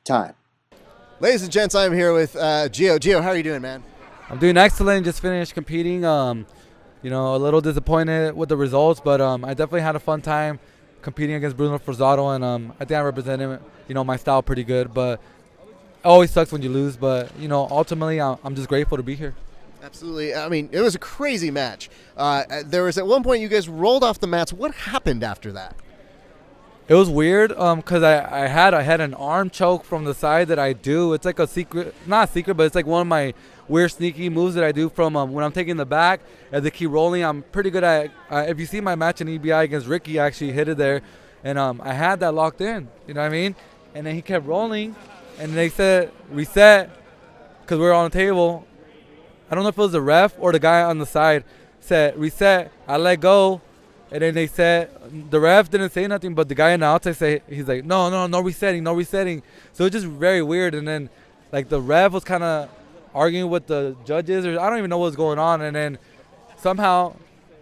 time. Ladies and gents, I'm here with Gio. Gio, how are you doing, man? I'm doing excellent. Just finished competing. You know, a little disappointed with the results, but I definitely had a fun time competing against Bruno Frazatto, and I think I represented, my style pretty good. But it always sucks when you lose. But ultimately, I'm just grateful to be here. Absolutely. I mean, it was a crazy match. There was at one point you guys rolled off the mats. What happened after that? It was weird because I had an arm choke from the side that I do. It's like a secret, not a secret, but it's like one of my weird sneaky moves that I do from when I'm taking the back as they keep rolling. I'm pretty good at if you see my match in EBI against Ricky, I actually hit it there. And I had that locked in, you know what I mean? And then he kept rolling, and they said reset because we were on the table. I don't know if it was the ref or the guy on the side said reset. I let go. And then they said, the ref didn't say nothing, but the guy on the outside he's like, no resetting. So it's just very weird. And then, like, the ref was kind of arguing with the judges, or I don't even know what was going on. And then somehow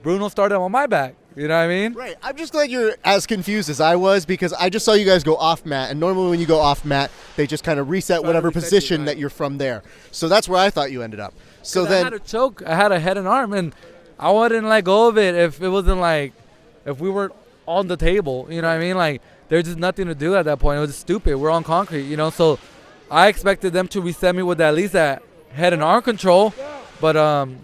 Bruno started on my back. You know what I mean? Right. I'm just glad you're as confused as I was, because I just saw you guys go off mat, and normally when you go off mat, they just kind of reset whatever position that you're from there. So that's where I thought you ended up. So then I had a choke. I had a head and arm, and I wouldn't let go of it if it wasn't like, if we were on the table, you know what I mean? Like, there's just nothing to do at that point. It was just stupid. We're on concrete, So I expected them to reset me with at least that head and arm control. But,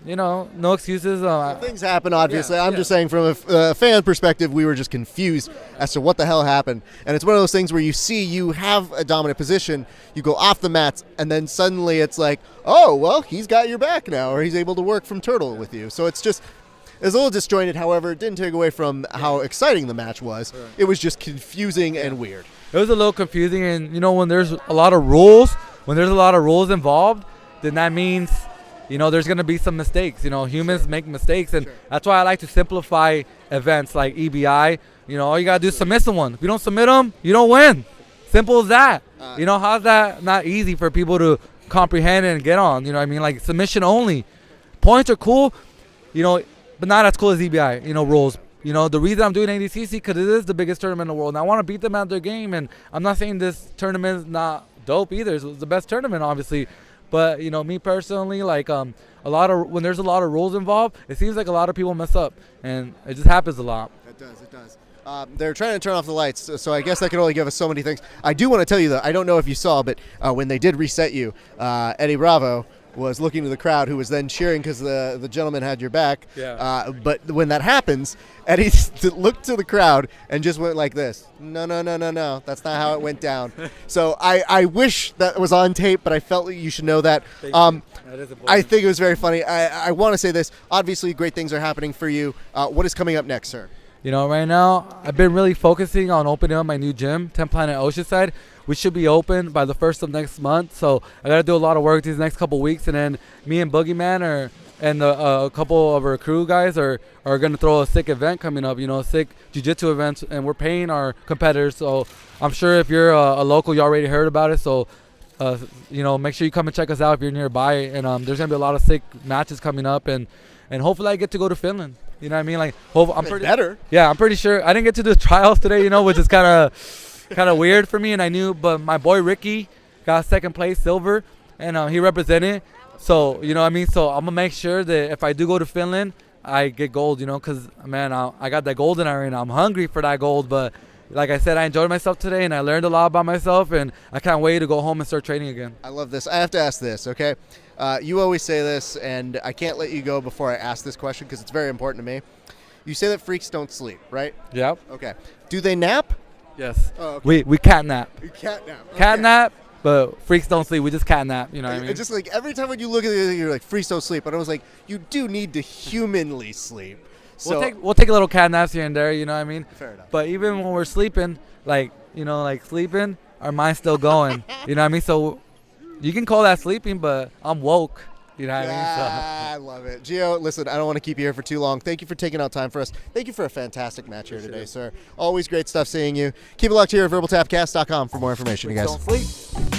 no excuses. Things happen, obviously. I'm just saying from a fan perspective, we were just confused as to what the hell happened. And it's one of those things where you have a dominant position, you go off the mats, and then suddenly it's like, oh, well, he's got your back now, or he's able to work from turtle with you. So it's a little disjointed. However, it didn't take away from how exciting the match was. Right. It was just confusing and weird. It was a little confusing, and, when there's a lot of rules, involved, then that means – there's going to be some mistakes. Humans make mistakes, and that's why I like to simplify events like EBI. All you got to do is submit someone. If you don't submit them, you don't win. Simple as that. How's that not easy for people to comprehend and get on? You know what I mean? Like, submission only. Points are cool, but not as cool as EBI, rules. The reason I'm doing ADCC because it is the biggest tournament in the world, and I want to beat them at their game. And I'm not saying this tournament is not dope either. It's the best tournament, obviously. But, me personally, like, when there's a lot of rules involved, it seems like a lot of people mess up, and it just happens a lot. It does. They're trying to turn off the lights, so I guess that can only give us so many things. I do want to tell you, though, I don't know if you saw, but when they did reset you, Eddie Bravo was looking to the crowd, who was then cheering because the gentleman had your back. Yeah. But when that happens, Eddie looked to the crowd and just went like this. No. That's not how it went down. So I wish that was on tape, but I felt like you should know that. That is important. I think it was very funny. I want to say this. Obviously, great things are happening for you. What is coming up next, sir? Right now, I've been really focusing on opening up my new gym, 10 Planet Oceanside, which should be open by the 1st of next month. So I got to do a lot of work these next couple weeks. And then me and Boogeyman and a couple of our crew guys are going to throw a sick event coming up, sick Jiu-Jitsu events. And we're paying our competitors. So I'm sure if you're a local, you already heard about it. So, make sure you come and check us out if you're nearby. And there's going to be a lot of sick matches coming up. And hopefully I get to go to Finland. You know what I mean? Like, I'm pretty better. Yeah, I'm pretty sure. I didn't get to do the trials today, which is kind of weird for me. And I knew, but my boy Ricky got second place, silver, and he represented. So you know what I mean. So I'm gonna make sure that if I do go to Finland, I get gold. Because man, I got that gold in arena. I'm hungry for that gold. But like I said, I enjoyed myself today, and I learned a lot about myself, and I can't wait to go home and start training again. I love this. I have to ask this, okay? You always say this, and I can't let you go before I ask this question because it's very important to me. You say that freaks don't sleep, right? Yep. Okay. Do they nap? Yes. Oh, okay. We cat nap. You cat nap. Okay. Cat nap, but freaks don't sleep. We just cat nap. You know what I mean? It's just like every time when you look at it, you're like, freaks don't sleep. But I was like, you do need to humanly sleep. So we'll take a little cat naps here and there. You know what I mean? Fair enough. But even when we're sleeping, like sleeping, our mind's still going. You know what I mean? So you can call that sleeping, but I'm woke. You know what I mean? So. I love it. Gio, listen, I don't want to keep you here for too long. Thank you for taking out time for us. Thank you for a fantastic match here today, sir. Always great stuff seeing you. Keep it locked here at verbaltapcast.com for more information, you guys. Don't sleep.